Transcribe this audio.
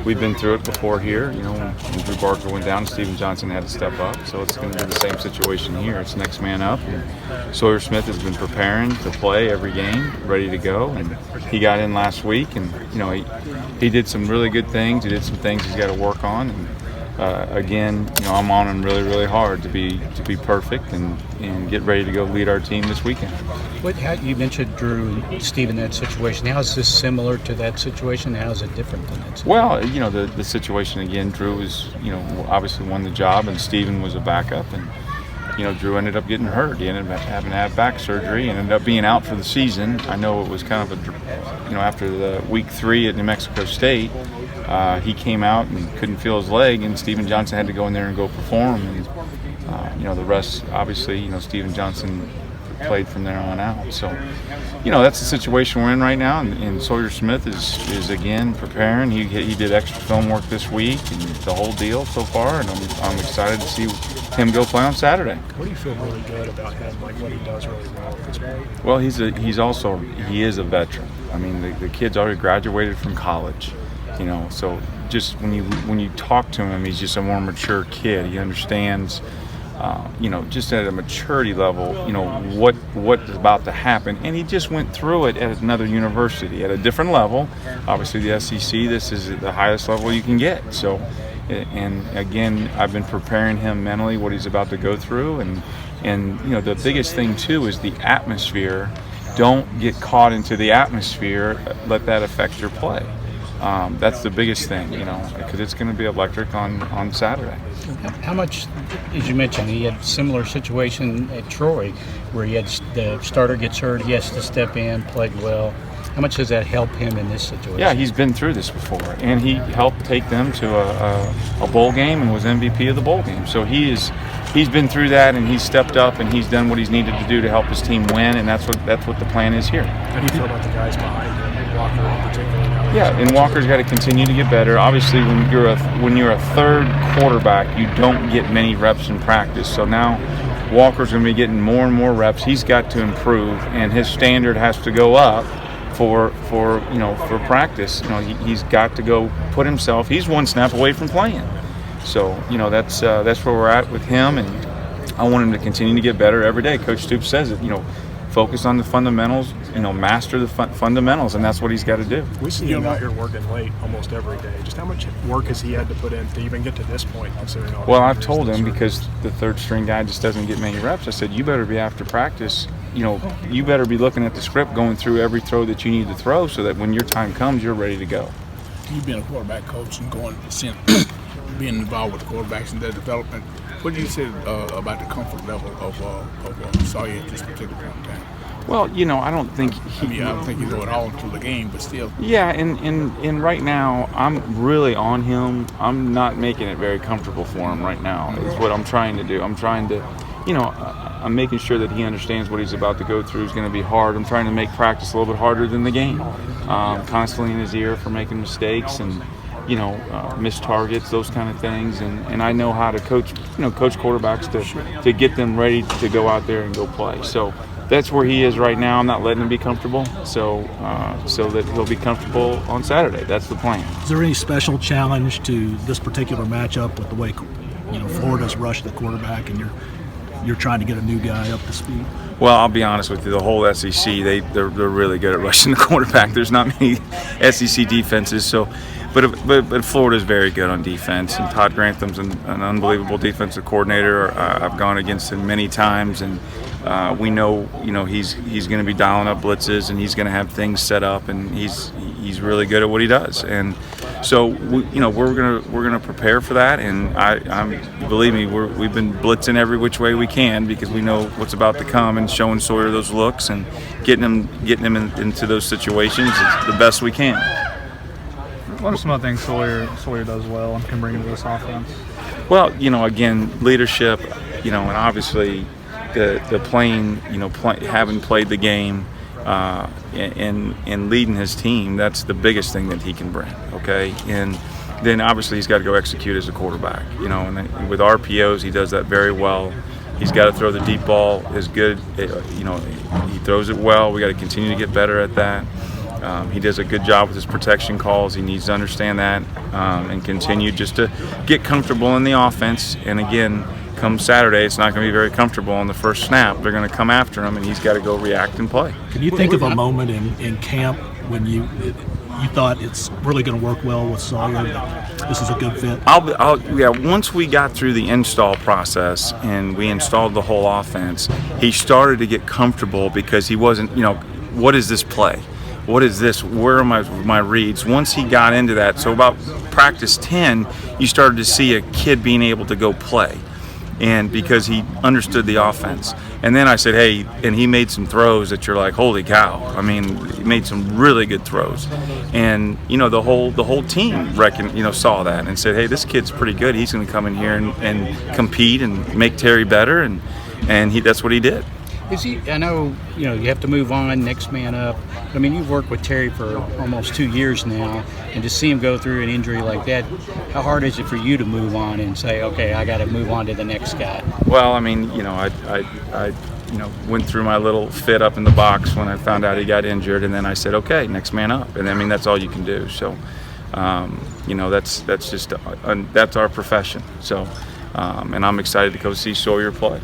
we've been through it before here. When Drew Barker went down, Steven Johnson had to step up. So it's going to be the same situation here. It's next man up. And Sawyer Smith has been preparing to play every game, ready to go. And he got in last week, and he did some really good things. He did some things he's got to work on. And again, I'm on him really, really hard to be perfect and get ready to go lead our team this weekend. You mentioned Drew and Steve in that situation. How is this similar to that situation? How is it different than that situation? Well, the situation again, Drew was, obviously won the job, and Steven was a backup, and Drew ended up getting hurt. He ended up having to have back surgery and ended up being out for the season. I know it was kind of after the week 3 at New Mexico State, he came out and couldn't feel his leg, and Steven Johnson had to go in there and go perform. And the rest, obviously, Steven Johnson played from there on out. So, that's the situation we're in right now. And Sawyer Smith is again preparing. He did extra film work this week and the whole deal so far, and I'm excited to see him go play on Saturday. What do you feel really good about him? Like what he does really well at this point? Well, he is a veteran. I mean, the kid's already graduated from college. So just when you talk to him, he's just a more mature kid. He understands. Just at a maturity level, what is about to happen. And he just went through it at another university at a different level. Obviously, the SEC, this is the highest level you can get. So, and again, I've been preparing him mentally what he's about to go through. And the biggest thing, too, is the atmosphere. Don't get caught into the atmosphere. Let that affect your play. That's the biggest thing, because it's going to be electric on Saturday. How much, as you mentioned, he had a similar situation at Troy where the starter gets hurt, he has to step in, played well. How much does that help him in this situation? Yeah, he's been through this before, and he helped take them to a bowl game and was MVP of the bowl game. So he's been through that, and he's stepped up, and he's done what he's needed to do to help his team win, and that's what the plan is here. How do you feel about the guys behind him, Walker in particular? Yeah, and Walker's got to continue to get better. Obviously, when you're a third quarterback, you don't get many reps in practice. So now Walker's going to be getting more and more reps. He's got to improve, and his standard has to go up for practice. He's got to go put himself. He's one snap away from playing. So that's where we're at with him, and I want him to continue to get better every day. Coach Stoops says it. Focus on the fundamentals, master the fundamentals, and that's what he's got to do. We see him out here working late almost every day. Just how much work has he had to put in to even get to this point? Considering all well, I've told him, because the third string guy just doesn't get many reps, I said, you better be after practice, you better be looking at the script, going through every throw that you need to throw so that when your time comes, you're ready to go. You've been a quarterback coach and being involved with the quarterbacks and their development. What do you say about the comfort level of Sawyer at this particular point in time? Well, I don't think I don't think he's going all through the game, but still. Yeah, and right now, I'm really on him. I'm not making it very comfortable for him right now, is what I'm trying to do. I'm trying to, I'm making sure that he understands what he's about to go through is going to be hard. I'm trying to make practice a little bit harder than the game. Constantly in his ear for making mistakes and, missed targets, those kind of things. And I know how to coach quarterbacks to get them ready to go out there and go play. So that's where he is right now. I'm not letting him be comfortable, so that he'll be comfortable on Saturday. That's the plan. Is there any special challenge to this particular matchup with the way Florida's rushed the quarterback, and you're trying to get a new guy up to speed? Well, I'll be honest with you. The whole SEC, they're really good at rushing the quarterback. There's not many SEC defenses, so. But Florida's very good on defense, and Todd Grantham's an unbelievable defensive coordinator. I've gone against him many times, and we know he's going to be dialing up blitzes, and he's going to have things set up, and he's really good at what he does. And so we're gonna prepare for that, and believe me, we've been blitzing every which way we can because we know what's about to come, and showing Sawyer those looks and getting him into those situations the best we can. What are some of the things Sawyer does well and can bring into this offense? Well, again, leadership, and obviously the playing, having played the game and leading his team, that's the biggest thing that he can bring, okay? And then obviously he's got to go execute as a quarterback, and with RPOs he does that very well. He's got to throw the deep ball as good, he throws it well. We got to continue to get better at that. He does a good job with his protection calls. He needs to understand that and continue just to get comfortable in the offense. And again, come Saturday, it's not going to be very comfortable on the first snap. They're going to come after him, and he's got to go react and play. Can you think of a moment in camp when you thought it's really going to work well with Sawyer? This is a good fit. Once we got through the install process and we installed the whole offense, he started to get comfortable because he wasn't, what is this play? What is this? Where are my reads? Once he got into that, so about practice 10, you started to see a kid being able to go play. And because he understood the offense. And then I said, hey, and he made some throws that you're like, holy cow. I mean, he made some really good throws. And, the whole team saw that and said, hey, this kid's pretty good. He's going to come in here and compete and make Terry better. And that's what he did. I know, you have to move on, next man up. I mean, you've worked with Terry for almost 2 years now, and to see him go through an injury like that, how hard is it for you to move on and say, okay, I got to move on to the next guy? Well, I mean, I went through my little fit up in the box when I found out he got injured, and then I said, okay, next man up. And I mean, that's all you can do. So, that's our profession. So, and I'm excited to go see Sawyer play.